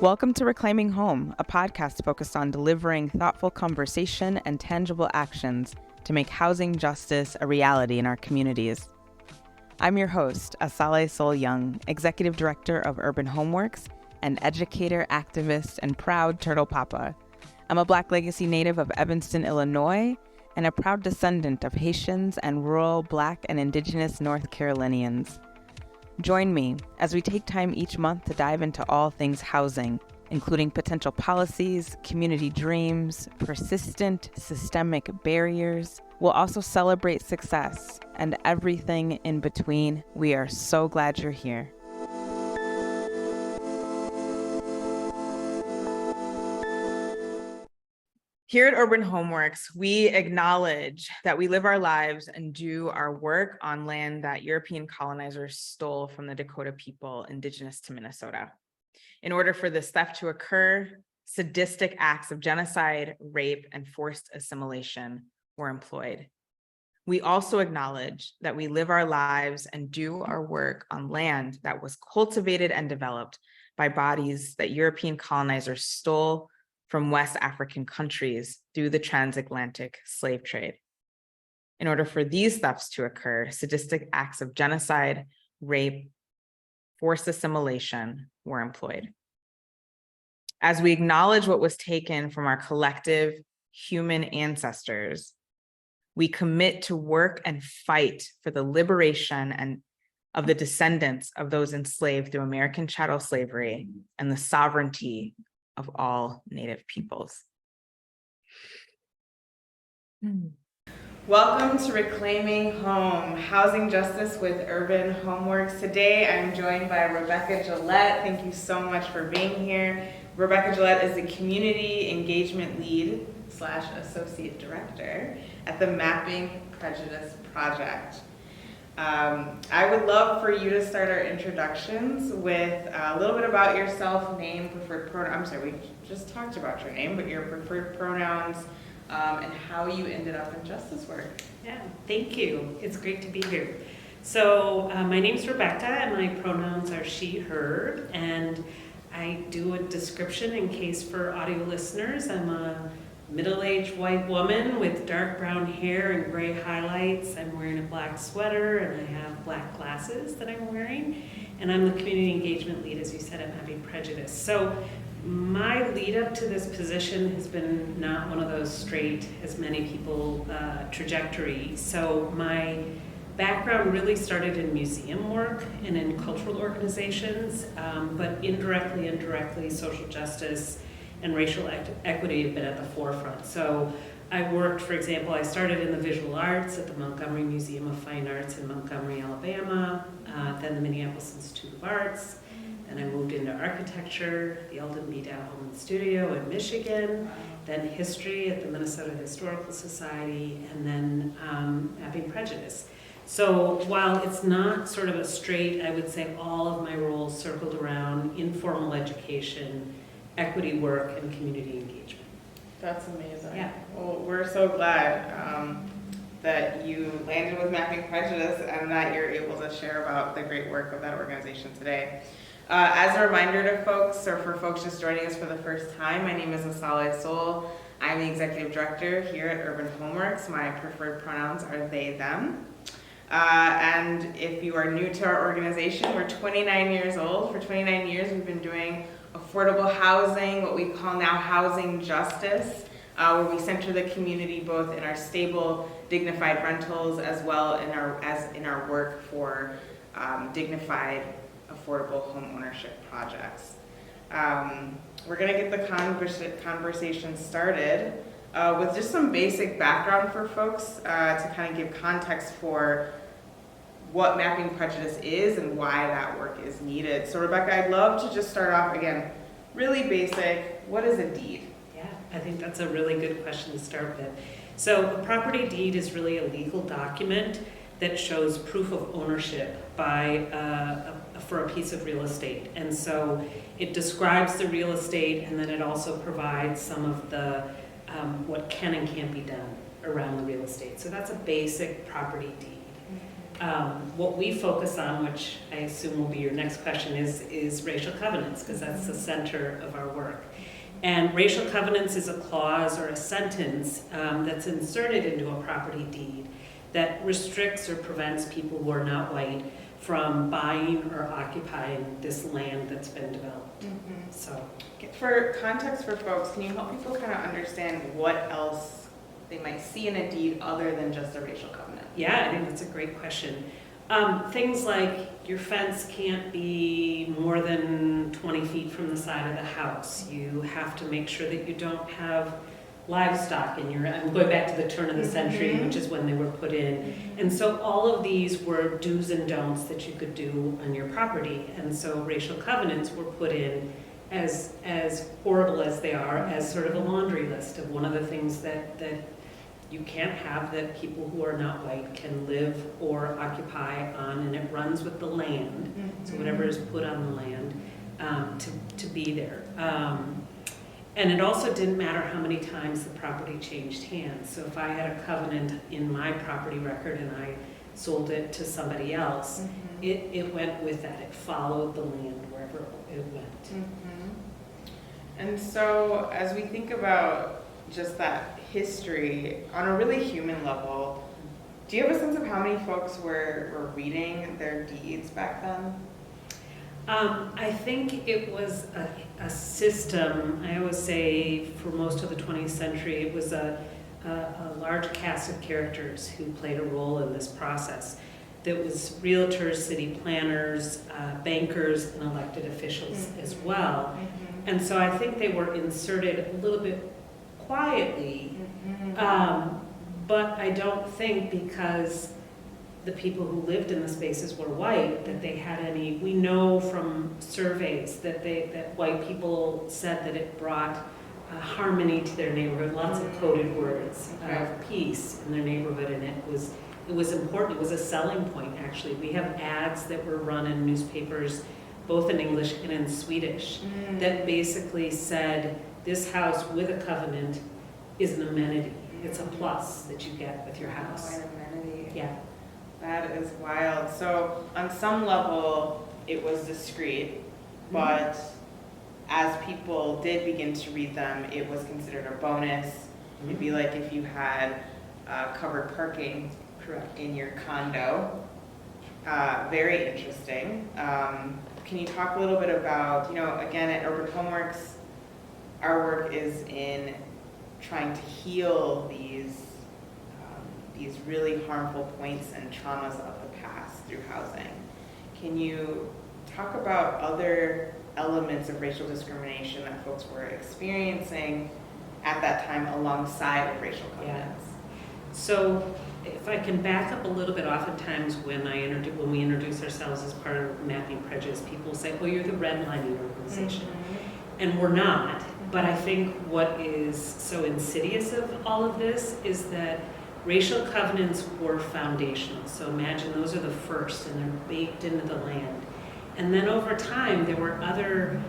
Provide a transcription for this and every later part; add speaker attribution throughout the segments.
Speaker 1: Welcome to Reclaiming Home, a podcast focused on delivering thoughtful conversation and tangible actions to make housing justice a reality in our communities. I'm your host, Asale Sol Young, Executive Director of Urban Homeworks, an educator, activist, and proud Turtle Papa. I'm a Black Legacy native of Evanston, Illinois, and a proud descendant of Haitians and rural Black and Indigenous North Carolinians. Join me as we take time each month to dive into all things housing, including potential policies, community dreams, persistent systemic barriers. We'll also celebrate success and everything in between. We are so glad you're here. Here at Urban Homeworks, we acknowledge that we live our lives and do our work on land that European colonizers stole from the Dakota people indigenous to Minnesota. In order for this theft to occur, sadistic acts of genocide, rape, and forced assimilation were employed. We also acknowledge that we live our lives and do our work on land that was cultivated and developed by bodies that European colonizers stole from West African countries through the transatlantic slave trade. In order for these thefts to occur, sadistic acts of genocide, rape, forced assimilation were employed. As we acknowledge what was taken from our collective human ancestors, we commit to work and fight for the liberation of the descendants of those enslaved through American chattel slavery and the sovereignty of all Native peoples. Welcome to Reclaiming Home, Housing Justice with Urban Homeworks. Today I'm joined by Rebecca Gillette. Thank you so much for being here. Rebecca Gillette is the Community Engagement Lead / Associate Director at the Mapping Prejudice Project. I would love for you to start our introductions with a little bit about yourself, name, preferred pronoun. I'm sorry, we just talked about your name, but your preferred pronouns and how you ended up in justice work.
Speaker 2: Yeah, thank you. It's great to be here. So my name's Rebecca and my pronouns are she, her, and I do a description in case for audio listeners. I'm a middle-aged white woman with dark brown hair and gray highlights. I'm wearing a black sweater and I have black glasses that I'm wearing. And I'm the community engagement lead, as you said, at Mapping Prejudice. So my lead up to this position has been not one of those straight, as many people, trajectory. So my background really started in museum work and in cultural organizations, but indirectly, social justice and racial equity have been at the forefront. So I worked, for example, I started in the visual arts at the Montgomery Museum of Fine Arts in Montgomery, Alabama, then the Minneapolis Institute of Arts, then I moved into architecture, the Eldon B. Dow Home and Studio in Michigan, then history at the Minnesota Historical Society, and then Mapping Prejudice. So while it's not sort of a straight, I would say all of my roles circled around informal education, equity work, and community engagement.
Speaker 1: That's amazing.
Speaker 2: Yeah.
Speaker 1: Well, we're so glad that you landed with Mapping Prejudice and that you're able to share about the great work of that organization today. As a reminder to folks, or for folks just joining us for the first time, my name is Asale Sol. I'm the Executive Director here at Urban Homeworks. My preferred pronouns are they, them. And if you are new to our organization, we're 29 years old. For 29 years, we've been doing affordable housing, what we call now housing justice, where we center the community both in our stable, dignified rentals as well as in our work for dignified, affordable home ownership projects. We're going to get the conversation started with just some basic background for folks to kind of give context for what Mapping Prejudice is and why that work is needed. So Rebecca, I'd love to just start off again, really basic. What is a deed?
Speaker 2: Yeah, I think that's a really good question to start with. So a property deed is really a legal document that shows proof of ownership for a piece of real estate. And so it describes the real estate, and then it also provides some of the what can and can't be done around the real estate. So that's a basic property deed. What we focus on, which I assume will be your next question, is racial covenants, because that's the center of our work. And racial covenants is a clause or a sentence that's inserted into a property deed that restricts or prevents people who are not white from buying or occupying this land that's been developed. So,
Speaker 1: for context for folks, can you help people kind of understand what else they might see in a deed other than just a racial covenant?
Speaker 2: yeah, I think that's a great question. Things like your fence can't be more than 20 feet from the side of the house. You have to make sure that you don't have livestock in your, I'm going back to the turn of the century, which is when they were put in. And so all of these were do's and don'ts that you could do on your property. And so racial covenants were put in as horrible as they are, as sort of a laundry list of one of the things that you can't have, that people who are not white can live or occupy on, and it runs with the land. So whatever is put on the land to be there. And it also didn't matter how many times the property changed hands. So if I had a covenant in my property record and I sold it to somebody else, it went with that. It followed the land wherever it went.
Speaker 1: And so as we think about just that history on a really human level, do you have a sense of how many folks were reading their deeds back then?
Speaker 2: I think it was a system. I always say for most of the 20th century, it was a large cast of characters who played a role in this process. That was realtors, city planners, bankers, and elected officials as well. And so I think they were inserted a little bit quietly, but I don't think because the people who lived in the spaces were white that they had any. We know from surveys that white people said that it brought harmony to their neighborhood, lots of coded words of peace in their neighborhood, and it was important. It was a selling point, actually. We have ads that were run in newspapers, both in English and in Swedish, that basically said, this house with a covenant is an amenity. It's a plus that you get with your house.
Speaker 1: An amenity.
Speaker 2: Yeah.
Speaker 1: That is wild. So on some level, it was discreet, but as people did begin to read them, it was considered a bonus. It'd be like if you had covered parking in your condo. Very interesting. Can you talk a little bit about, again, at Urban Homeworks, our work is in trying to heal these really harmful points and traumas of the past through housing. Can you talk about other elements of racial discrimination that folks were experiencing at that time alongside of racial covenants?
Speaker 2: So if I can back up a little bit, oftentimes when we introduce ourselves as part of Mapping Prejudice, people say, well, you're the redlining organization. And we're not. But I think what is so insidious of all of this is that racial covenants were foundational. So imagine those are the first, and they're baked into the land. And then over time, there were other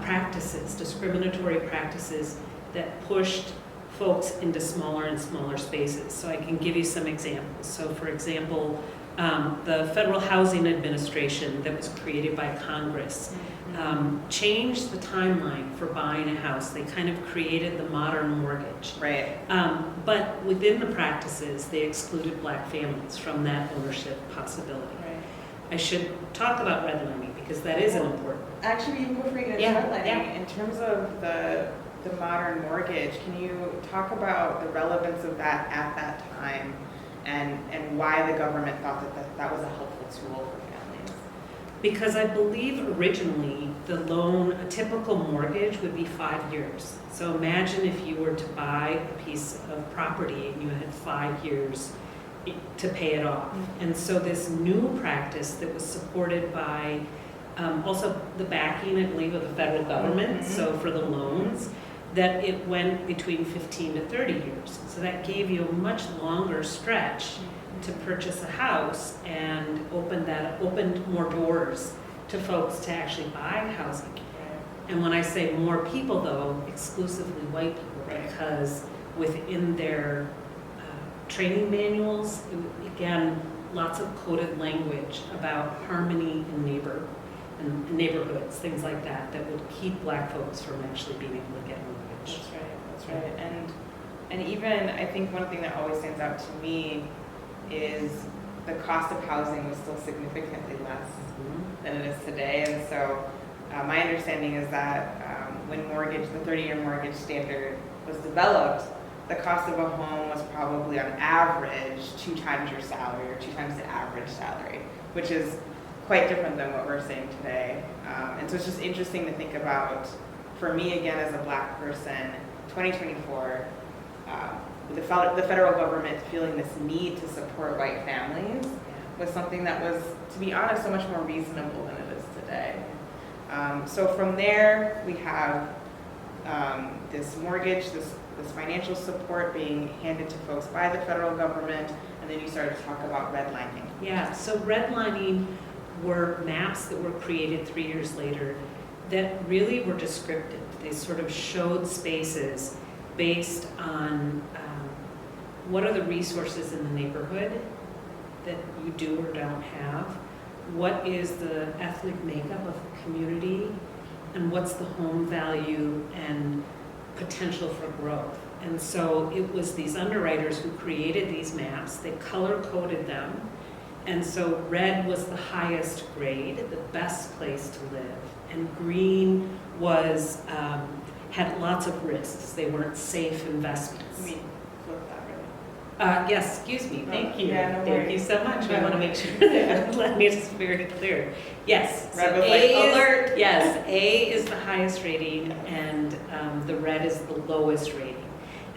Speaker 2: practices, discriminatory practices, that pushed folks into smaller and smaller spaces. So I can give you some examples. So for example, the Federal Housing Administration that was created by Congress changed the timeline for buying a house. They kind of created the modern mortgage.
Speaker 1: Right.
Speaker 2: But within the practices, they excluded black families from that ownership possibility.
Speaker 1: Right.
Speaker 2: I should talk about redlining because that is an important.
Speaker 1: Actually, you go for it.
Speaker 2: Yeah.
Speaker 1: In terms of the modern mortgage, can you talk about the relevance of that at that time and why the government thought that was a helpful tool for families?
Speaker 2: Because I believe originally the loan, a typical mortgage would be 5 years. So imagine if you were to buy a piece of property and you had 5 years to pay it off. And so this new practice that was supported by also the backing, I believe, of the federal government, so for the loans, that it went between 15 to 30 years. So that gave you a much longer stretch to purchase a house and opened more doors to folks to actually buy housing. And when I say more people, though, exclusively white people, because within their training manuals, again, lots of coded language about harmony in neighborhoods, things like that, that would keep Black folks from actually being able to get mortgage.
Speaker 1: That's right. And even, I think one thing that always stands out to me is the cost of housing was still significantly less than it is today. And so my understanding is that when the 30-year mortgage standard was developed, the cost of a home was probably on average 2 times your salary, or 2 times the average salary, which is quite different than what we're seeing today. And so it's just interesting to think about, for me again as a Black person, 2024, the federal government feeling this need to support white families was something that was, to be honest, so much more reasonable than it is today. So from there, we have this mortgage, this financial support being handed to folks by the federal government, and then you started to talk about redlining.
Speaker 2: Yeah, so redlining were maps that were created 3 years later that really were descriptive. They sort of showed spaces based on what are the resources in the neighborhood that you do or don't have, what is the ethnic makeup of the community, and what's the home value and potential for growth. And so it was these underwriters who created these maps. They color-coded them. And so red was the highest grade, the best place to live. And green was, had lots of risks. They weren't safe investments.
Speaker 1: Let me flip that really.
Speaker 2: Yes, excuse me, thank you.
Speaker 1: Yeah, no
Speaker 2: Thank
Speaker 1: worries.
Speaker 2: you so much. I want to make sure that let me just very clear. Yes, so
Speaker 1: Red was
Speaker 2: A
Speaker 1: like,
Speaker 2: is,
Speaker 1: alert.
Speaker 2: yes, A is the highest rating and the red is the lowest rating.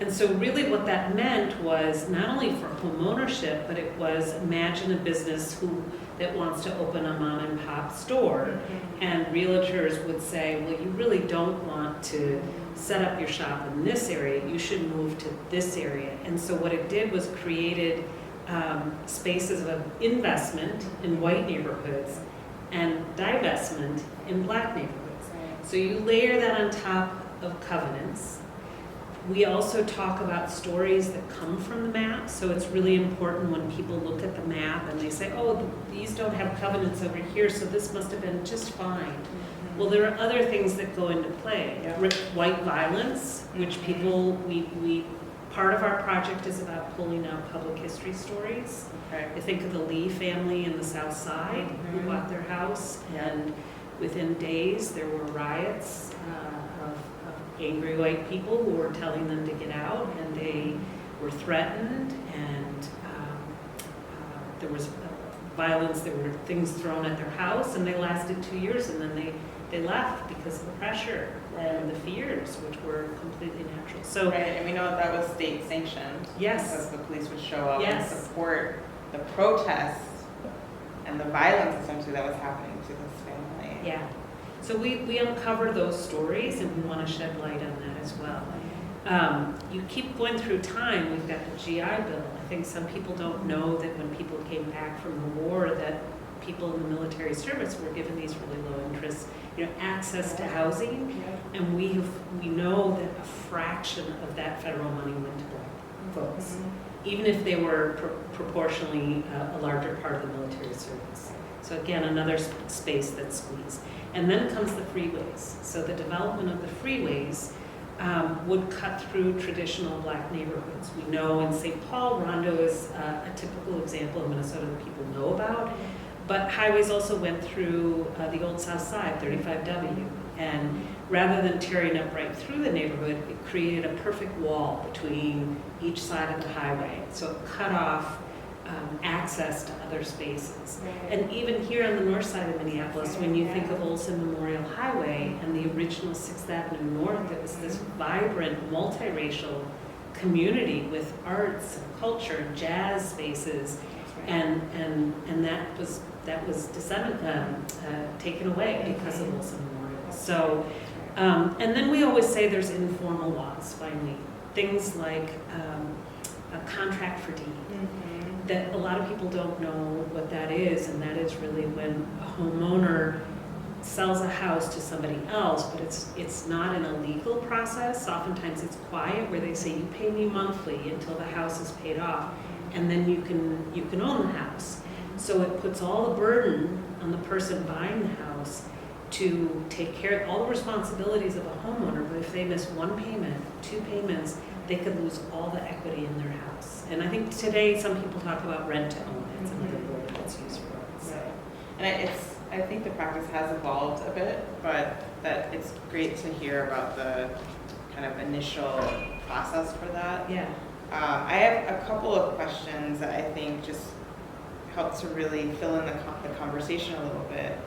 Speaker 2: And so really what that meant was not only for home ownership, but it was imagine a business that wants to open a mom and pop store. And realtors would say, well, you really don't want to set up your shop in this area, you should move to this area. And so what it did was created spaces of investment in white neighborhoods and divestment in Black neighborhoods. So you layer that on top of covenants. We also talk about stories that come from the map, so it's really important when people look at the map and they say, oh, these don't have covenants over here, so this must have been just fine. Well, there are other things that go into play. White violence, which people, part of our project is about pulling out public history stories. I think of the Lee family in the South Side who bought their house, and within days there were riots of angry white people who were telling them to get out, and they were threatened, and there was violence, there were things thrown at their house, and they lasted 2 years, and then they left because of the pressure and the fears, which were completely natural. So,
Speaker 1: right, and we know that was state sanctioned.
Speaker 2: Yes.
Speaker 1: Because the police would show up and
Speaker 2: Yes.
Speaker 1: support the protests and the violence essentially that was happening to this family.
Speaker 2: yeah. So we uncover those stories, and we want to shed light on that as well. You keep going through time, we've got the GI Bill. I think some people don't know that when people came back from the war, that people in the military service were given these really low interest, access to housing, and we know that a fraction of that federal money went to Black folks, even if they were proportionally a larger part of the military service. So again, another space that's squeezed. And then comes the freeways. So the development of the freeways would cut through traditional Black neighborhoods. We know in St. Paul, Rondo is a typical example of Minnesota that people know about. But highways also went through the old South Side, 35W. And rather than tearing up right through the neighborhood, it created a perfect wall between each side of the highway. So it cut off access to other spaces. And even here on the north side of Minneapolis, when you think of Olson Memorial Highway and the original 6th Avenue North, it was this vibrant, multiracial community with arts and culture, jazz spaces, and that was taken away because of Olson Memorial. So, and then we always say there's informal laws, finally. Things like a contract for deed. That a lot of people don't know what that is, and that is really when a homeowner sells a house to somebody else, but it's not an illegal process. Oftentimes it's quiet, where they say, you pay me monthly until the house is paid off. and then you can own the house. So it puts all the burden on the person buying the house to take care of all the responsibilities of a homeowner, but if they miss one payment, 2 payments, they could lose all the equity in their house. And I think today some people talk about rent to own. It's another word that's used for it. So.
Speaker 1: And I think the practice has evolved a bit, but that it's great to hear about the kind of initial process for that.
Speaker 2: Yeah.
Speaker 1: I have a couple of questions that I think just help to really fill in the conversation a little bit.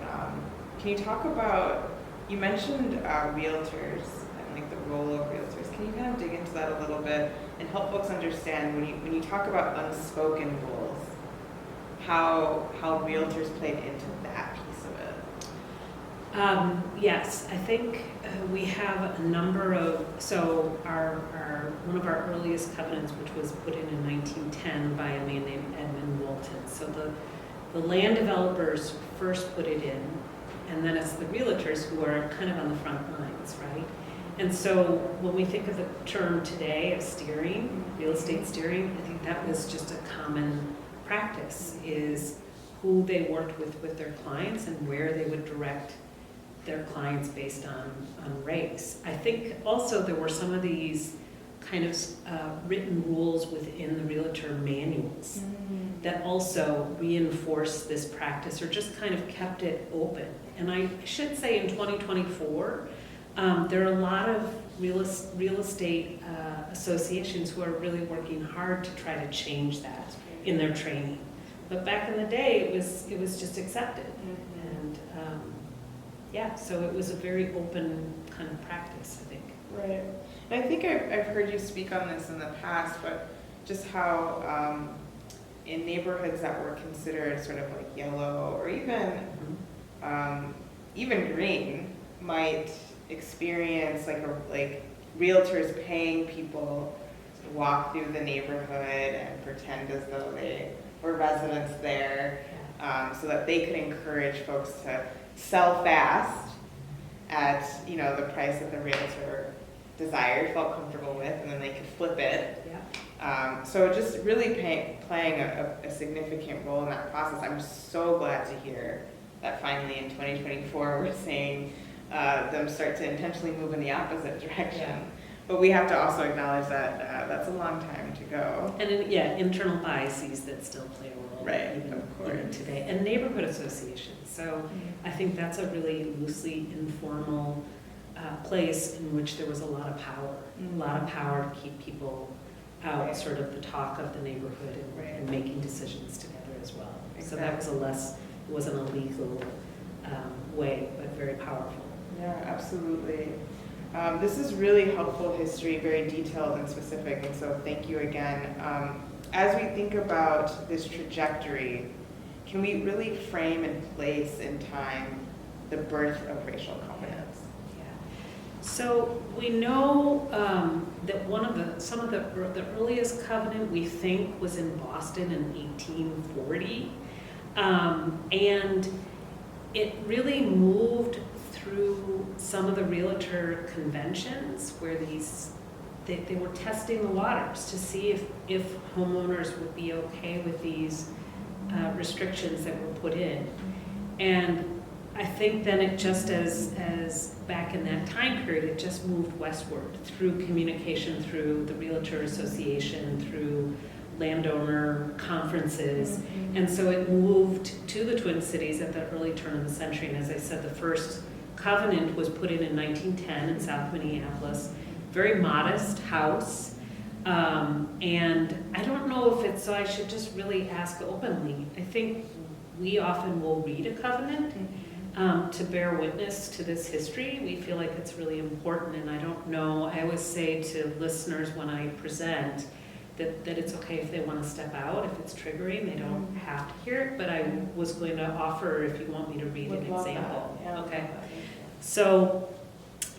Speaker 1: Can you talk about, you mentioned realtors and like the role of realtors. Can you kind of dig into that a little bit and help folks understand when you talk about unspoken roles, how realtors played into that piece of it?
Speaker 2: Yes, I think we have a number of, so our one of our earliest covenants, which was put in 1910 by a man named Edmund Walton. So the land developers first put it in, and then it's the realtors who are kind of on the front lines, right? And so when we think of the term today of steering, real estate steering, I think that was just a common practice, is who they worked with their clients and where they would direct their clients based on race. I think also there were some of these kind of written rules within the realtor manuals that also reinforced this practice or just kind of kept it open. And I should say in 2024, there are a lot of real estate associations who are really working hard to try to change that in their training. But back in the day, it was just accepted. And yeah, so it was a very open kind of practice, I think.
Speaker 1: Right. And I think I've heard you speak on this in the past, but just how in neighborhoods that were considered sort of like yellow or even green might experience like realtors paying people to walk through the neighborhood and pretend as though they were residents there, so that they could encourage folks to sell fast at the price that the realtor desired, felt comfortable with, and then they could flip it.
Speaker 2: Yeah.
Speaker 1: So just really playing a significant role in that process. I'm so glad to hear that finally in 2024 we're seeing them start to intentionally move in the opposite direction.
Speaker 2: Yeah.
Speaker 1: But we have to also acknowledge that that's a long time to go.
Speaker 2: And internal biases that still play a role,
Speaker 1: right?
Speaker 2: Even today, and neighborhood associations. So I think that's a really loosely informal place in which there was a lot of power, to keep people out, sort of the talk of the neighborhood and making decisions together as well. Exactly. So that was it wasn't a legal way, but very powerful.
Speaker 1: Yeah, absolutely. This is really helpful history, very detailed and specific, and so thank you again. As we think about this trajectory, can we really frame and place in time the birth of racial covenants?
Speaker 2: Yeah. So we know that some of the earliest covenant we think was in Boston in 1840, and it really moved through some of the realtor conventions where they were testing the waters to see if homeowners would be okay with these restrictions that were put in. And I think then it just as back in that time period, it just moved westward through communication, through the Realtor Association, through landowner conferences. And so it moved to the Twin Cities at the early turn of the century. And as I said, the first covenant was put in 1910 in South Minneapolis. Very modest house. And I don't know if it's, so I should just really ask openly. I think we often will read a covenant to bear witness to this history. We feel like it's really important, and I don't know, I always say to listeners when I present that it's okay if they want to step out, if it's triggering, they don't have to hear it, but I was going to offer if you want me to read an example.
Speaker 1: Yeah,
Speaker 2: okay. So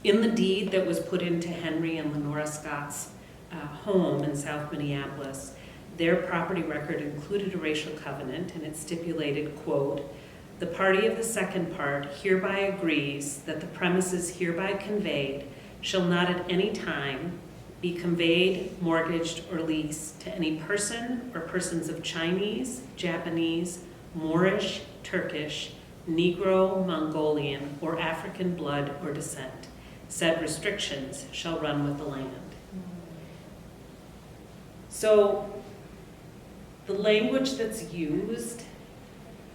Speaker 2: in the deed that was put into Henry and Lenora Scott's home in South Minneapolis, their property record included a racial covenant, and it stipulated, quote, "The party of the second part hereby agrees that the premises hereby conveyed shall not at any time be conveyed, mortgaged, or leased to any person or persons of Chinese, Japanese, Moorish, Turkish, Negro, Mongolian, or African blood or descent. Said restrictions shall run with the land. So the language that's used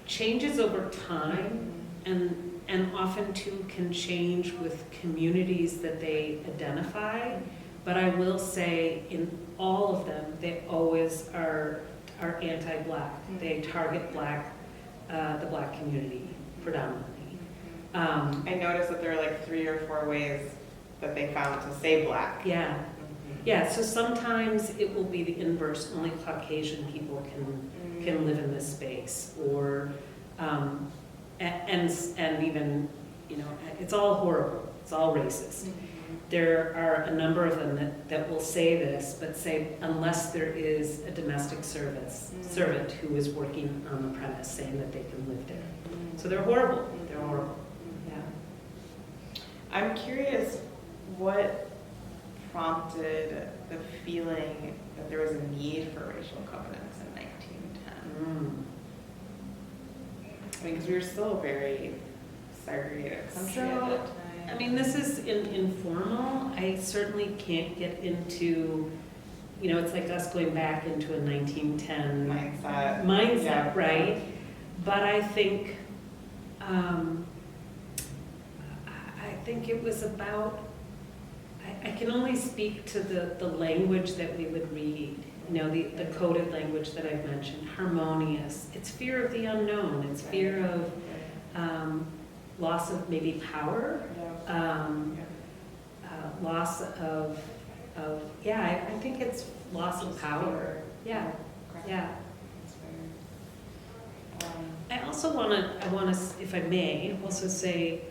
Speaker 2: changes over time and often too can change with communities that they identify. But I will say in all of them, they always are anti-Black. They target the Black community predominantly.
Speaker 3: I noticed that there are like 3 or 4 ways that they found to say Black.
Speaker 2: Yeah. Yeah, so sometimes it will be the inverse, only Caucasian people can live in this space, or, and even, you know, it's all horrible, it's all racist. There are a number of them that will say this, but say unless there is a domestic servant who is working on the premise saying that they can live there. So they're horrible, they're horrible, yeah.
Speaker 3: I'm curious what prompted the feeling that there was a need for racial covenants in 1910. I mean, because we were still a very segregated country at that time.
Speaker 2: I mean, this is informal. I certainly can't get into, you know, it's like us going back into a 1910 mindset,
Speaker 3: yeah.
Speaker 2: right? But I think, it was about, I can only speak to the language that we would read, you know, the coded language that I've mentioned, harmonious. It's fear of the unknown. It's fear of loss of maybe power, loss of I think it's loss of power. Yeah, yeah. I also want to, if I may, also say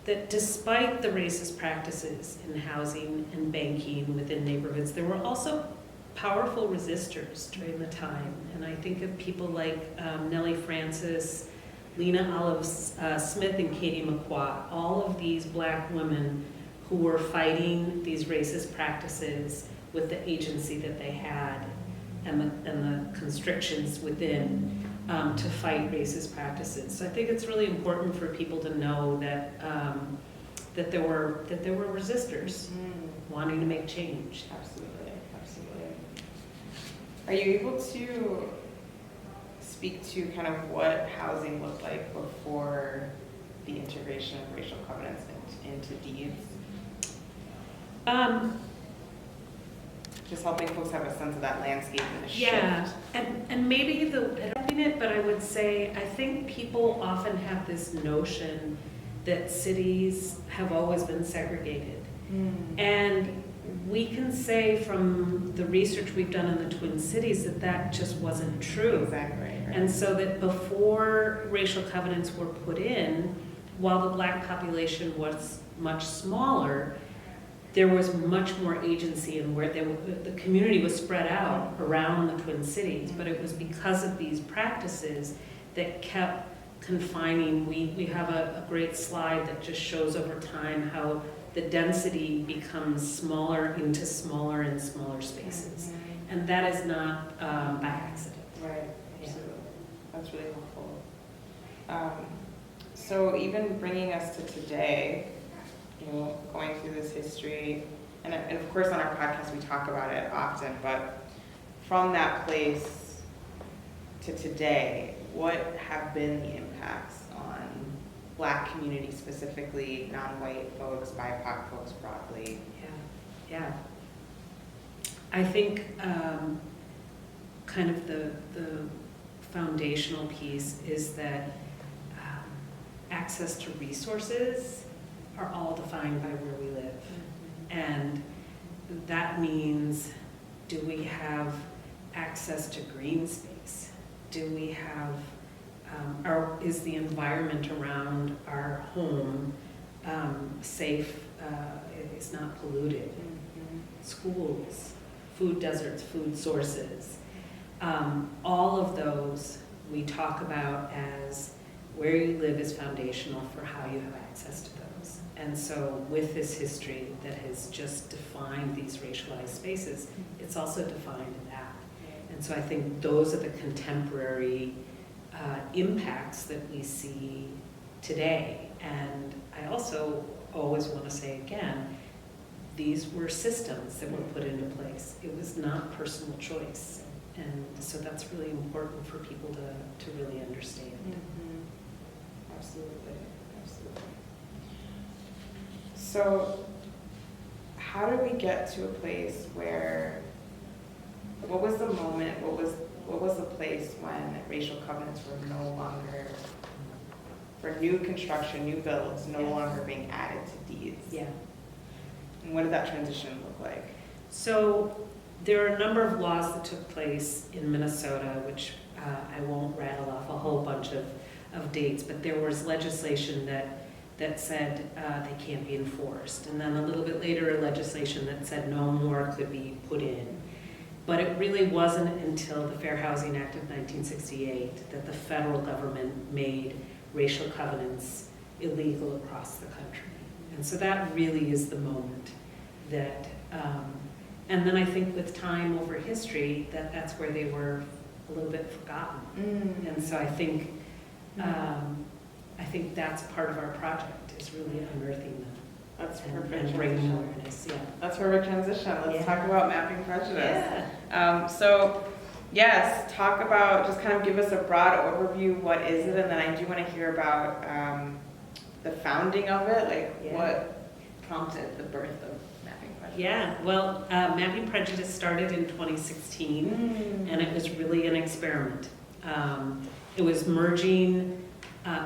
Speaker 2: that despite the racist practices in housing and banking within neighborhoods, there were also powerful resistors during the time. And I think of people like Nellie Francis, Lena Olive Smith, and Katie McQuat, all of these Black women who were fighting these racist practices with the agency that they had and the constrictions within to fight racist practices. So I think it's really important for people to know that that there were resistors wanting to make change.
Speaker 3: Absolutely, absolutely. Are you able to speak to kind of what housing looked like before the integration of racial covenants into deeds? Just helping folks have a sense of that landscape and the shift.
Speaker 2: Yeah, and maybe helping it, but I would say I think people often have this notion that cities have always been segregated. And we can say from the research we've done in the Twin Cities that just wasn't true.
Speaker 3: Exactly. Right.
Speaker 2: And so that before racial covenants were put in, while the Black population was much smaller, there was much more agency in where the community was spread out around the Twin Cities, but it was because of these practices that kept confining. We have a great slide that just shows over time how the density becomes smaller into smaller and smaller spaces. And that is not by accident.
Speaker 3: Right, absolutely. Yeah. That's really helpful. So even bringing us to today, you know, going through this history, and of course on our podcast we talk about it often, but from that place to today, what have been the impacts on Black communities specifically, non-white folks, BIPOC folks broadly?
Speaker 2: Yeah. I think kind of the foundational piece is that access to resources are all defined by where we live. And that means, do we have access to green space? Do we have, is the environment around our home safe, it's not polluted? Schools, food deserts, food sources. All of those we talk about as where you live is foundational for how you have access to those. And so with this history that has just defined these racialized spaces, it's also defined that. And so I think those are the contemporary impacts that we see today. And I also always want to say again, these were systems that were put into place. It was not personal choice. And so that's really important for people to really understand.
Speaker 3: Mm-hmm. Absolutely, absolutely. So how did we get to a place where, what was the moment, what was the place when racial covenants were no longer, for new construction, new builds, no longer being added to deeds?
Speaker 2: Yeah.
Speaker 3: And what did that transition look like?
Speaker 2: So there are a number of laws that took place in Minnesota, which I won't rattle off a whole bunch of dates, but there was legislation that said they can't be enforced. And then a little bit later, legislation that said no more could be put in. But it really wasn't until the Fair Housing Act of 1968 that the federal government made racial covenants illegal across the country. And so that really is the moment that, and then I think with time over history, that's where they were a little bit forgotten. And so I think that's part of our project, is really unearthing them.
Speaker 3: That's perfect.
Speaker 2: And bringing awareness, yeah.
Speaker 3: That's perfect transition. Let's talk about mapping prejudice.
Speaker 2: Yeah.
Speaker 3: So yes, talk about, just kind of give us a broad overview, what is it? And then I do want to hear about the founding of it, like what prompted the birth of mapping prejudice.
Speaker 2: Yeah, well, Mapping Prejudice started in 2016, and it was really an experiment. It was merging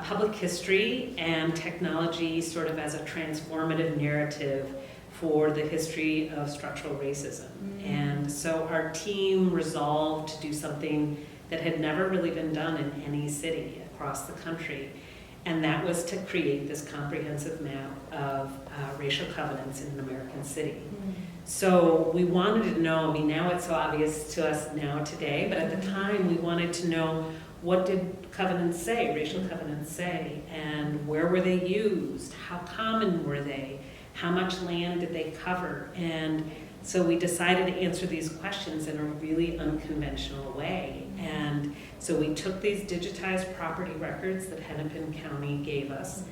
Speaker 2: public history and technology sort of as a transformative narrative for the history of structural racism. And so our team resolved to do something that had never really been done in any city across the country. And that was to create this comprehensive map of racial covenants in an American city. So we wanted to know, I mean, now it's so obvious to us now today, but at the time we wanted to know, what did covenants say, racial covenants say, and where were they used? How common were they? How much land did they cover? And so we decided to answer these questions in a really unconventional way. And so we took these digitized property records that Hennepin County gave us,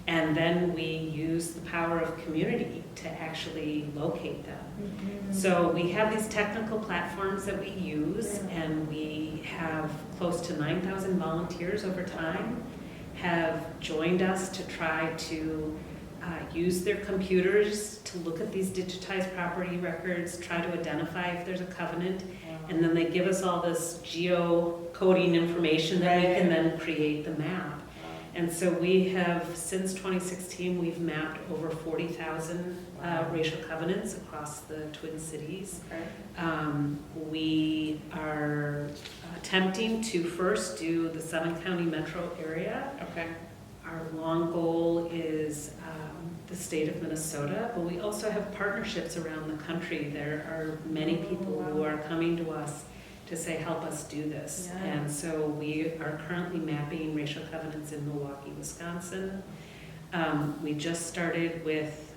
Speaker 2: and then we used the power of community to actually locate them. So we have these technical platforms that we use, and we have close to 9,000 volunteers over time have joined us to try to use their computers to look at these digitized property records, try to identify if there's a covenant, and then they give us all this geocoding information that we can then create the map. And so we have, since 2016, we've mapped over 40,000 racial covenants across the Twin Cities. We are attempting to first do the 7-county metro area. Our long goal is the state of Minnesota, but we also have partnerships around the country. There are many people who are coming to us to say, help us do this. And so we are currently mapping racial covenants in Milwaukee, Wisconsin. We just started with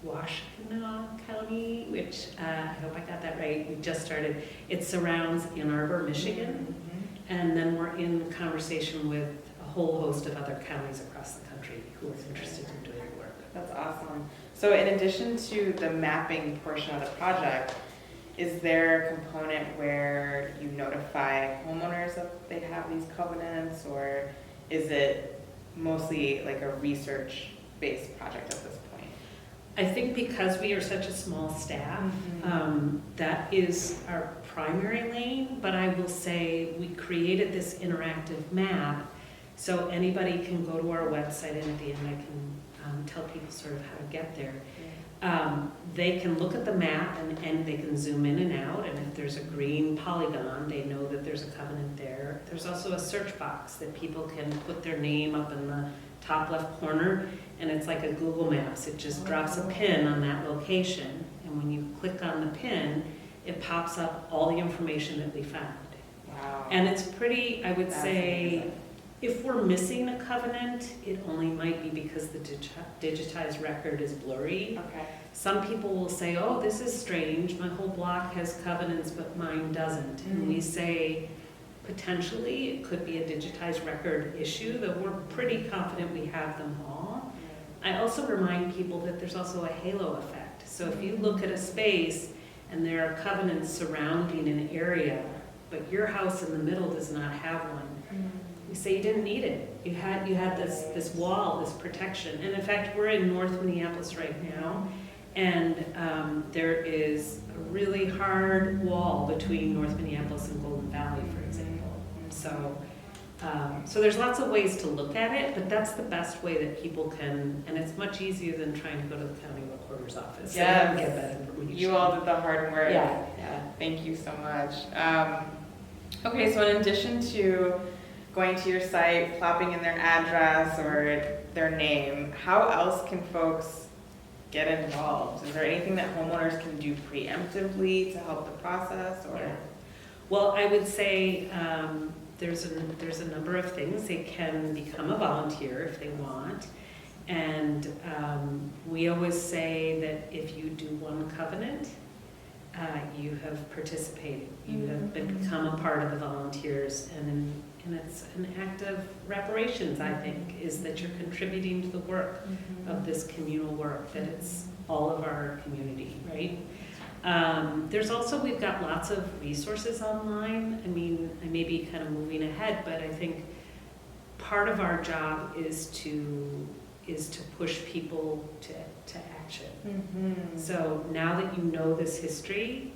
Speaker 2: Washtenaw County, which I hope I got that right. We just started. It surrounds Ann Arbor, Michigan. And then we're in conversation with a whole host of other counties across the country who are interested in doing work.
Speaker 3: That's awesome. So in addition to the mapping portion of the project, is there a component where you notify homeowners that they have these covenants, or is it mostly like a research-based project at this point?
Speaker 2: I think because we are such a small staff, that is our primary lane, but I will say we created this interactive map so anybody can go to our website, and at the end I can tell people sort of how to get there. They can look at the map and they can zoom in and out, and if there's a green polygon, they know that there's a covenant there. There's also a search box that people can put their name up in the top left corner, and it's like a Google Maps. It just drops a pin on that location, and when you click on the pin, it pops up all the information that we found.
Speaker 3: Wow.
Speaker 2: And it's pretty, I would
Speaker 3: That's
Speaker 2: say,
Speaker 3: amazing.
Speaker 2: If we're missing a covenant, it only might be because the digitized record is blurry.
Speaker 3: Okay.
Speaker 2: Some people will say, oh, this is strange, my whole block has covenants, but mine doesn't. And we say, potentially, it could be a digitized record issue, though we're pretty confident we have them all. I also remind people that there's also a halo effect. So if you look at a space and there are covenants surrounding an area, but your house in the middle does not have one, we say you didn't need it. You had this wall, this protection. And in fact, we're in North Minneapolis right now, and there is a really hard wall between North Minneapolis and Golden Valley, for example. So there's lots of ways to look at it, but that's the best way that people can, and it's much easier than trying to go to the county recorder's office and get that information.
Speaker 3: You all did the hard work.
Speaker 2: Yeah.
Speaker 3: Thank you so much. Okay, so in addition to going to your site, plopping in their address or their name, how else can folks get involved? Is there anything that homeowners can do preemptively to help the process? Or
Speaker 2: Well, I would say there's a number of things. They can become a volunteer if they want. And we always say that if you do one covenant, you have participated. You have become a part of the volunteers, and it's an act of reparations, I think, is that you're contributing to the work of this communal work, that it's all of our community, right? There's also, we've got lots of resources online. I mean, I may be kind of moving ahead, but I think part of our job is to push people to action. So now that you know this history,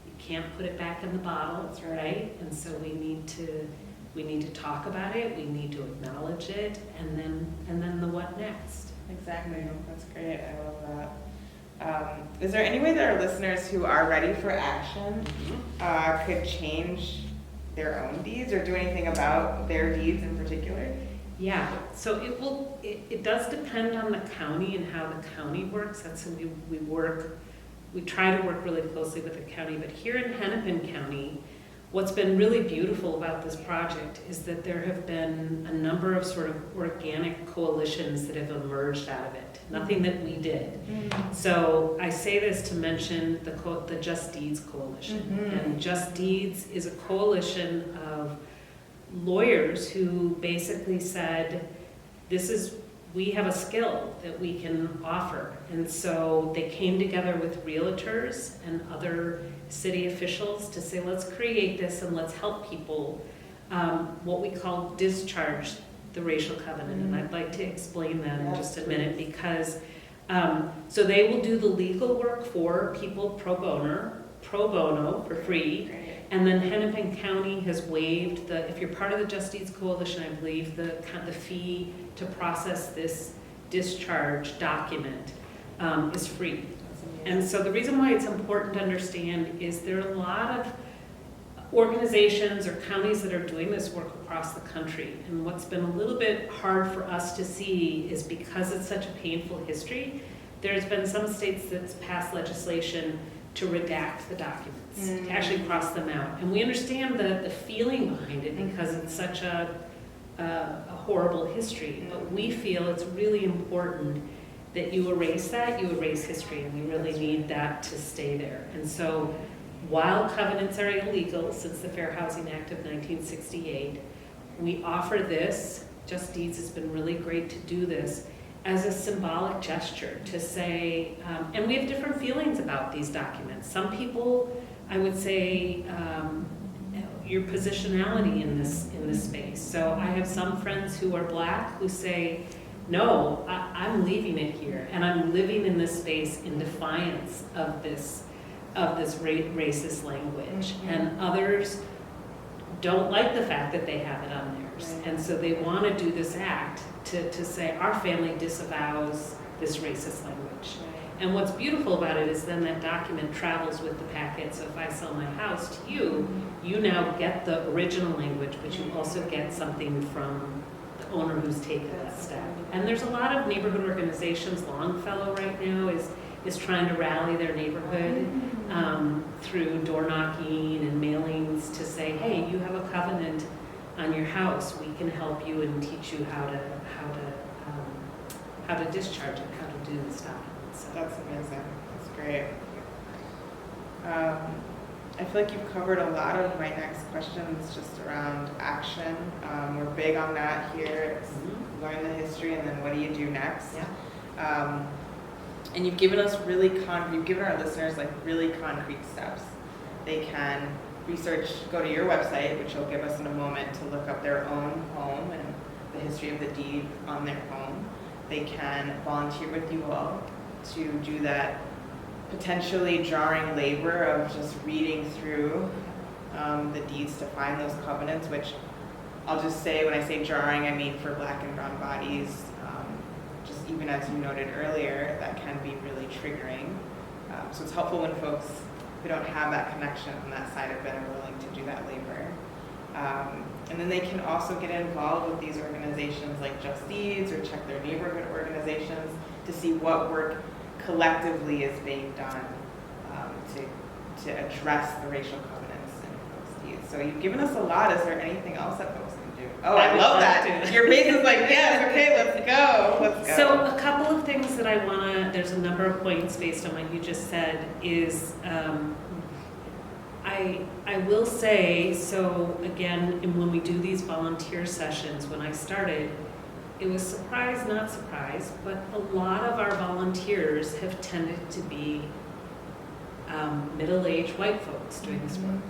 Speaker 2: you can't put it back in the bottle,
Speaker 3: That's
Speaker 2: right? And so we need to talk about it, we need to acknowledge it, and then the what next.
Speaker 3: Exactly. That's great. I love that. Is there any way that our listeners who are ready for action could change their own deeds or do anything about their deeds in particular?
Speaker 2: Yeah, so it does depend on the county and how the county works. That's how we try to work really closely with the county. But here in Hennepin County, what's been really beautiful about this project is that there have been a number of sort of organic coalitions that have emerged out of it. Nothing that we did. So I say this to mention the Just Deeds Coalition. And Just Deeds is a coalition of lawyers who basically said, we have a skill that we can offer. And so they came together with realtors and other city officials to say, let's create this and let's help people, what we call discharge the racial covenant. And I'd like to explain that in just a minute, because so they will do the legal work for people pro bono for free. And then Hennepin County has waived if you're part of the Just Deeds Coalition, I believe the fee to process this discharge document is free. And so the reason why it's important to understand is there are a lot of organizations or counties that are doing this work across the country. And what's been a little bit hard for us to see is because it's such a painful history, there's been some states that's passed legislation to redact the documents, to actually cross them out. And we understand the feeling behind it because it's such a horrible history. But we feel it's really important that you erase history, and we really need that to stay there. And so while covenants are illegal since the Fair Housing Act of 1968, we offer this, Just Deeds has been really great to do this, as a symbolic gesture to say, and we have different feelings about these documents. Some people, I would say, your positionality in this space. So I have some friends who are Black who say, no, I'm leaving it here, and I'm living in this space in defiance of this racist language. And others don't like the fact that they have it on theirs, and so they want to do this act to say our family disavows this racist language. And what's beautiful about it is then that document travels with the packet. So if I sell my house to you, you now get the original language, but you also get something from the owner who's taken that step. And there's a lot of neighborhood organizations. Longfellow right now is trying to rally their neighborhood through door knocking and mailings to say, hey, you have a covenant on your house, we can help you and teach you how to discharge it, how to do this document. So
Speaker 3: That's amazing. That's great. I feel like you've covered a lot of my next questions just around action. We're big on that here. It's learn the history and then what do you do next?
Speaker 2: yeah.
Speaker 3: And you've given us you've given our listeners like really concrete steps. They can research, go to your website, which you'll give us in a moment, to look up their own home and the history of the deed on their home. They can volunteer with you all to do that potentially jarring labor of just reading through the deeds to find those covenants, which I'll just say, when I say jarring, I mean for Black and brown bodies, just even as you noted earlier, that can be really triggering. So it's helpful when folks who don't have that connection on that side of it are willing to do that labor. And then they can also get involved with these organizations like Just Deeds or check their neighborhood organizations to see what work collectively is being done to address the racial covenants in folks' deeds. So you've given us a lot. Is there anything else that folks can do? Oh, I love that. Your face is like, yes, okay, let's go. Let's go.
Speaker 2: So a couple of things that I want to, there's a number of points based on what you just said, is I will say, so again, when we do these volunteer sessions, when I started, it was surprise, not surprise, but a lot of our volunteers have tended to be middle-aged white folks doing this work.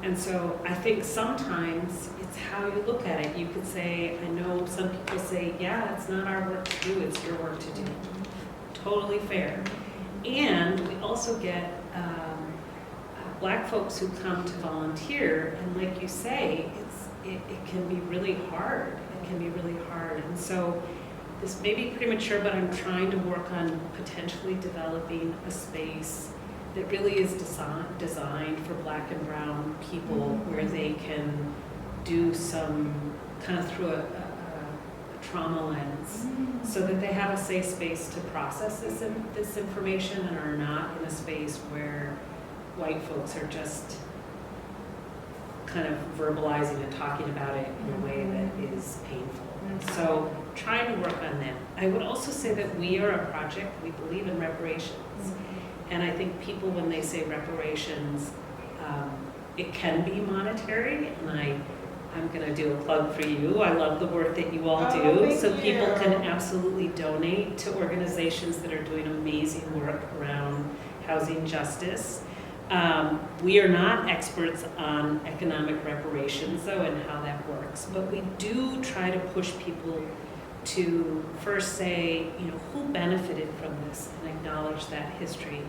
Speaker 2: And so I think sometimes it's how you look at it. You could say, I know some people say, yeah, it's not our work to do, it's your work to do. Totally fair. And we also get Black folks who come to volunteer, and like you say, it can be really hard. It can be really hard. And so this may be premature, but I'm trying to work on potentially developing a space that really is designed for Black and brown people, where they can do some kind of through a trauma lens, so that they have a safe space to process this information and are not in a space where white folks are just kind of verbalizing and talking about it in a way that is painful. So trying to work on that. I would also say that we are a project, we believe in reparations. And I think people, when they say reparations, it can be monetary, and I'm going to do a plug for you. I love the work that you all do. So people can absolutely donate to organizations that are doing amazing work around housing justice. We are not experts on economic reparations, though, and how that works, but we do try to push people to first say, who benefited from this, and acknowledge that history,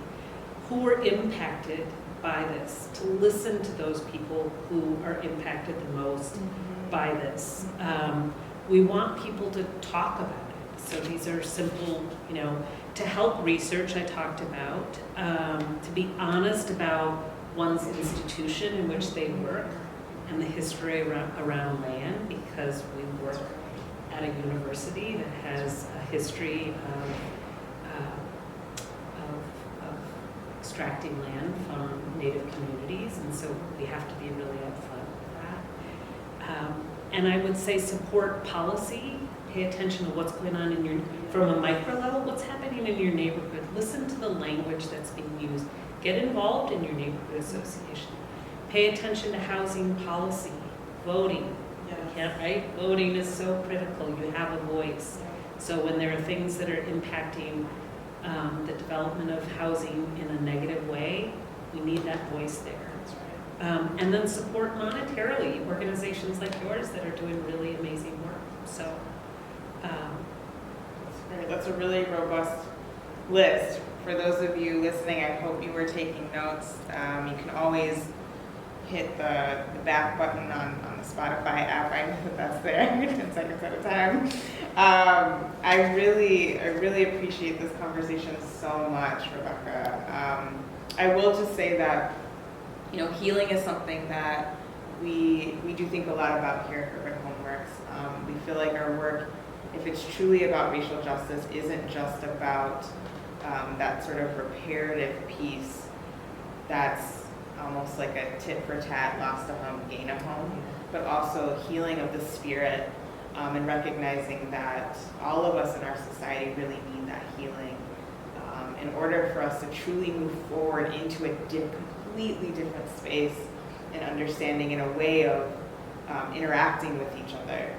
Speaker 2: who were impacted by this, to listen to those people who are impacted the most by this. We want people to talk about it. So these are simple, to help research, I talked about, to be honest about one's institution in which they work and the history around land, because we work at a university that has a history of extracting land from Native communities, and so we have to be really upfront with that. And I would say support policy. Pay attention to what's going on from a micro level, what's happening in your neighborhood. Listen to the language that's being used. Get involved in your neighborhood association. Pay attention to housing policy, voting. Right? Voting is so critical. You have a voice. So when there are things that are impacting the development of housing in a negative way, we need that voice there. And then support monetarily organizations like yours that are doing really amazing work. So.
Speaker 3: That's a really robust list. For those of you listening, I hope you were taking notes. You can always hit the back button on the Spotify app. I know that's there 10 seconds at a time. I really appreciate this conversation so much, Rebecca. I will just say that, healing is something that we do think a lot about here at Urban Homeworks. We feel like our work, if it's truly about racial justice, isn't just about that sort of reparative piece that's almost like a tit for tat, lost a home, gain a home. but also healing of the spirit, and recognizing that all of us in our society really need that healing in order for us to truly move forward into a completely different space and understanding in a way of interacting with each other.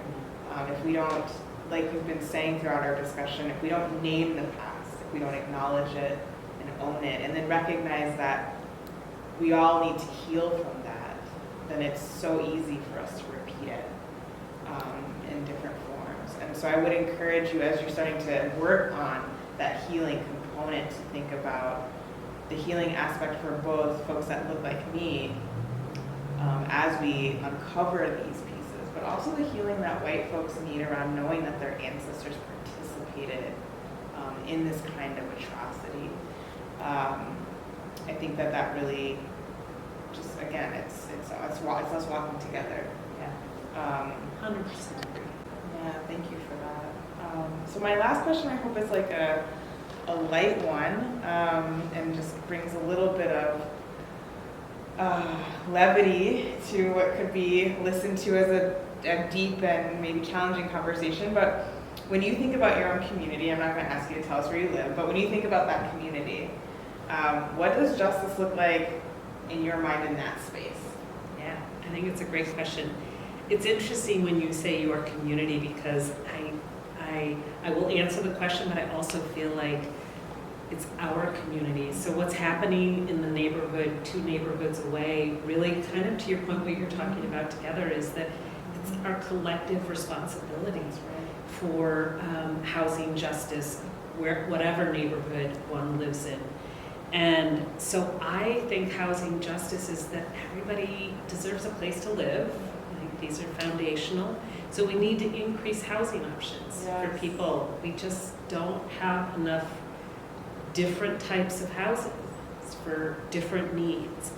Speaker 3: If we don't, like we've been saying throughout our discussion, if we don't name the past, if we don't acknowledge it and own it, and then recognize that we all need to heal from that, then it's so easy for us to repeat it in different forms. And so I would encourage you, as you're starting to work on that healing component, to think about the healing aspect for both folks that look like me as we uncover these pieces, but also the healing that white folks need around knowing that their ancestors participated in this kind of atrocity. I think that really, just again, it's us walking together.
Speaker 2: Yeah. 100% agree.
Speaker 3: Yeah, thank you for that. So my last question, I hope, is like a light one, and just brings a little bit of levity to what could be listened to as a deep and maybe challenging conversation. But when you think about your own community, I'm not going to ask you to tell us where you live, but when you think about that community, what does justice look like in your mind in that space?
Speaker 2: Yeah, I think it's a great question. It's interesting when you say your community, because I will answer the question, but I also feel like it's our community. So what's happening in the neighborhood, 2 neighborhoods away, really kind of to your point, what you're talking about together, is that it's our collective responsibility for housing justice, whatever neighborhood one lives in. And so I think housing justice is that everybody deserves a place to live. I think these are foundational. So we need to increase housing options for people. We just don't have enough different types of housing for different needs.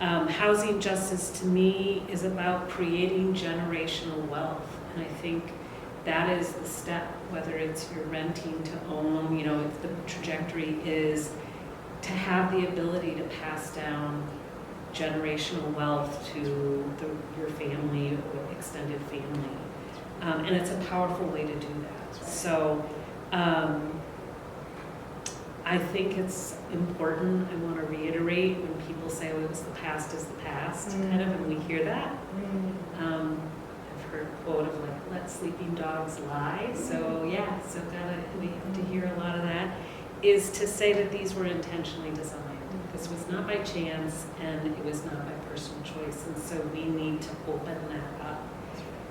Speaker 2: Housing justice to me is about creating generational wealth. And I think that is the step, whether it's you're renting to own, if the trajectory is to have the ability to pass down generational wealth to your family or extended family. And it's a powerful way to do that. So I think it's important. I want to reiterate when people say, oh, it was the past is the past, kind of, and we hear that. I've heard a quote of like, let sleeping dogs lie. So yeah, we have to hear a lot of that, is to say that these were intentionally designed. This was not by chance, and it was not by personal choice. And so we need to open that up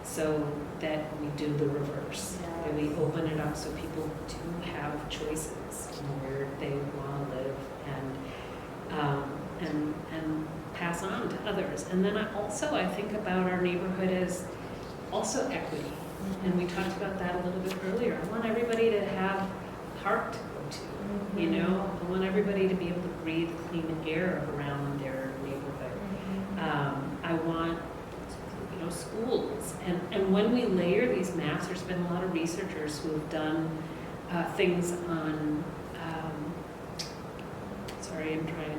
Speaker 2: so that we do the reverse. Yes. We open it up so people do have choices where they want to live and pass on to others. And then I think about our neighborhood as also equity. And we talked about that a little bit earlier. I want everybody to have a park to go to. I want everybody to be able to breathe clean air around their neighborhood. I want schools. And when we layer these maps, there's been a lot of researchers who have done things on,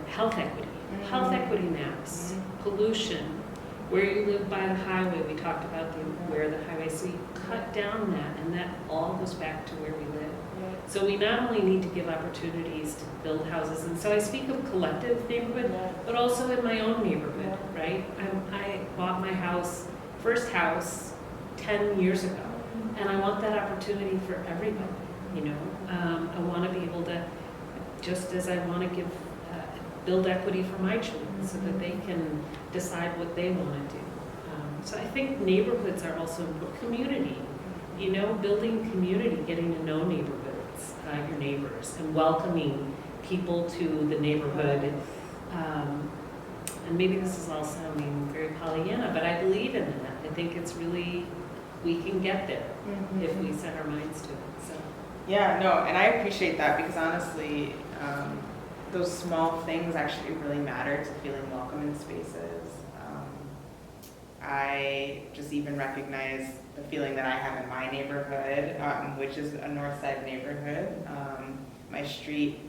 Speaker 2: health equity. Health equity maps, pollution, where you live by the highway. We talked about where the highway, so you cut down that, and that all goes back to where we live. So we not only need to give opportunities to build houses, and so I speak of collective neighborhood, but also in my own neighborhood, right? I bought my first house 10 years ago, and I want that opportunity for everybody, I want to be able to, just as I want to build equity for my children so that they can decide what they want to do. So I think neighborhoods are also community, building community, getting to know neighborhoods, your neighbors, and welcoming people to the neighborhood. And maybe this is all sounding very Pollyanna, but I believe in that. I think it's really, we can get there if we set our minds to it. So.
Speaker 3: Yeah, no, and I appreciate that, because honestly, those small things actually really matter to feeling welcome in spaces. I just even recognize the feeling that I have in my neighborhood, which is a North Side neighborhood. My street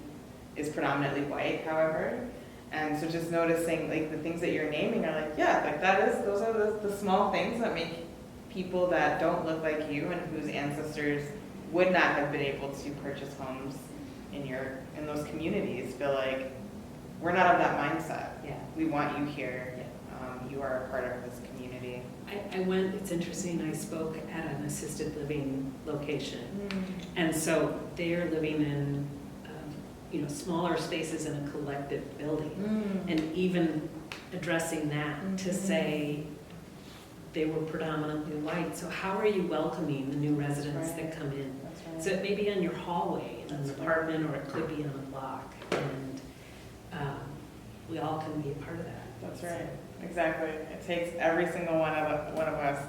Speaker 3: is predominantly white, however, And so just noticing like the things that you're naming are like, yeah, like those are the small things that make people that don't look like you and whose ancestors would not have been able to purchase homes in those communities feel like we're not of that mindset.
Speaker 2: Yeah.
Speaker 3: We want you here.
Speaker 2: Yeah.
Speaker 3: You are a part of this community.
Speaker 2: It's interesting, I spoke at an assisted living location. And so they're living in, smaller spaces in a collective building. And even addressing that to say they were predominantly white. So how are you welcoming the new residents that come in?
Speaker 3: That's right.
Speaker 2: So it may be on your hallway in an apartment, or it could be on a block. And we all can be a part of that.
Speaker 3: That's right. Exactly. It takes every single one of us.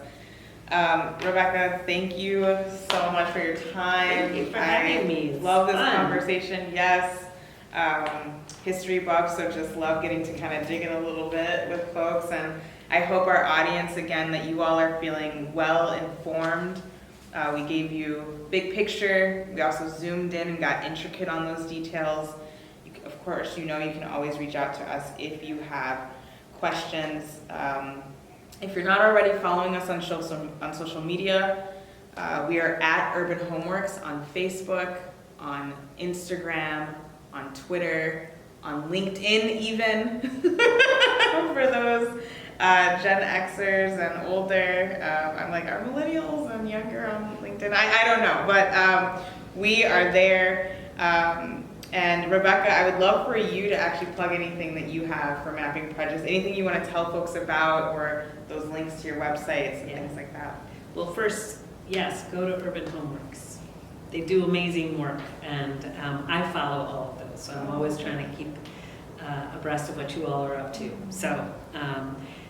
Speaker 3: Rebecca, thank you so much for your time.
Speaker 2: Thank you for having me. It's
Speaker 3: love this
Speaker 2: fun.
Speaker 3: conversation. Yes. History buff, so just love getting to kind of dig in a little bit with folks. And I hope our audience, again, that you all are feeling well informed. We gave you big picture. We also zoomed in and got intricate on those details. Of course, you can always reach out to us if you have questions. If you're not already following us on social media, we are at Urban Homeworks on Facebook, on Instagram, on Twitter, on LinkedIn even, for those Gen Xers and older. I'm like, are millennials and younger on LinkedIn? I don't know, but we are there. And Rebecca, I would love for you to actually plug anything that you have for Mapping Prejudice, anything you want to tell folks about, or those links to your websites and things like that.
Speaker 2: Well, first, yes, go to Urban Homeworks. They do amazing work, and I follow all of those, so I'm always trying to keep abreast of what you all are up to.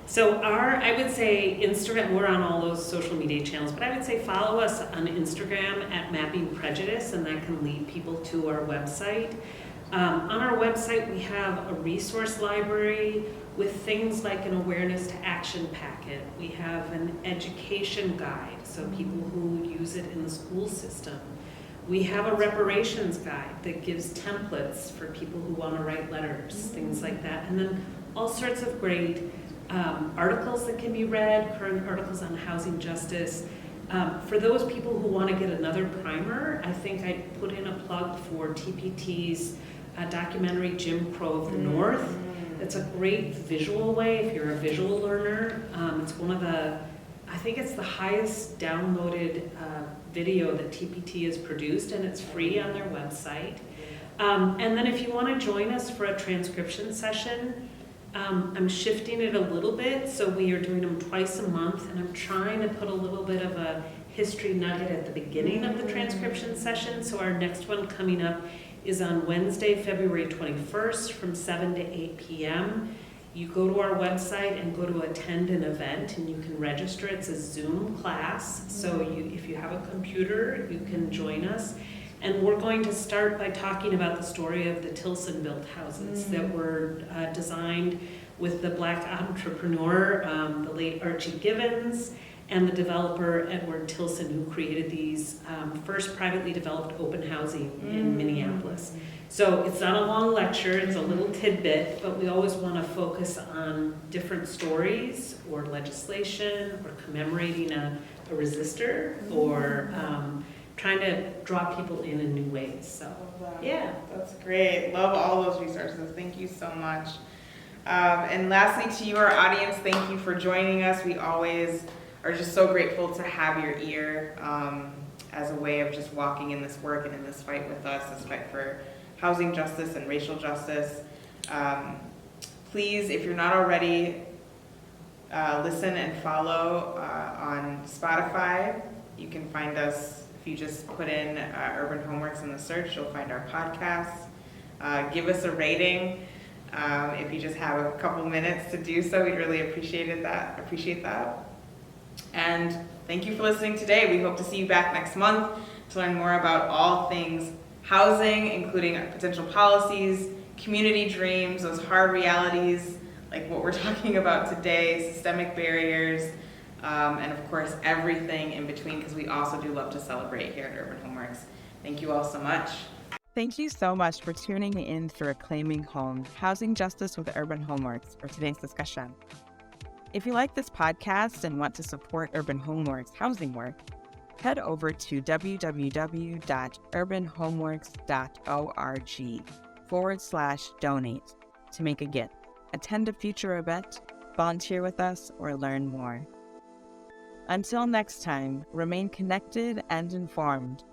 Speaker 2: So I would say Instagram, we're on all those social media channels, but I would say follow us on Instagram at Mapping Prejudice, and that can lead people to our website. On our website, we have a resource library with things like an awareness to action packet. We have an education guide, so people who use it in the school system. We have a reparations guide that gives templates for people who want to write letters, things like that. And then all sorts of great articles that can be read, current articles on housing justice. For those people who want to get another primer, I think I'd put in a plug for TPT's documentary Jim Crow of the North. It's a great visual way if you're a visual learner. It's I think it's the highest downloaded video that TPT has produced, and it's free on their website. And then if you want to join us for a transcription session, I'm shifting it a little bit, so we are doing them twice a month, and I'm trying to put a little bit of a history nugget at the beginning of the transcription session. So our next one coming up is on Wednesday, February 21st from 7 to 8 p.m. You go to our website and go to attend an event, and you can register. It's a Zoom class, so if you have a computer, you can join us. And we're going to start by talking about the story of the Tilson-built houses that were designed with the Black entrepreneur, the late Archie Givens, and the developer Edward Tilson, who created these first privately developed open housing in Minneapolis. So it's not a long lecture, it's a little tidbit, but we always want to focus on different stories or legislation or commemorating a resistor or trying to draw people in new ways. So, yeah.
Speaker 3: That's great. Love all those resources. Thank you so much. And lastly, to you, our audience, thank you for joining us. We always are just so grateful to have your ear as a way of just walking in this work and in this fight with us, this fight for housing justice and racial justice. Please, if you're not already, listen and follow on Spotify. You can find us. If you just put in Urban Homeworks in the search, you'll find our podcasts. Give us a rating. If you just have a couple minutes to do so, we'd really appreciate that. And thank you for listening today. We hope to see you back next month to learn more about all things housing, including potential policies, community dreams, those hard realities, like what we're talking about today, systemic barriers, and of course, everything in between, because we also do love to celebrate here at Urban Homeworks. Thank you all so much.
Speaker 4: Thank you so much for tuning in for Reclaiming Home, Housing Justice with Urban Homeworks for today's discussion. If you like this podcast and want to support Urban Homeworks housing work, head over to www.urbanhomeworks.org/donate to make a gift, attend a future event, volunteer with us, or learn more. Until next time, remain connected and informed.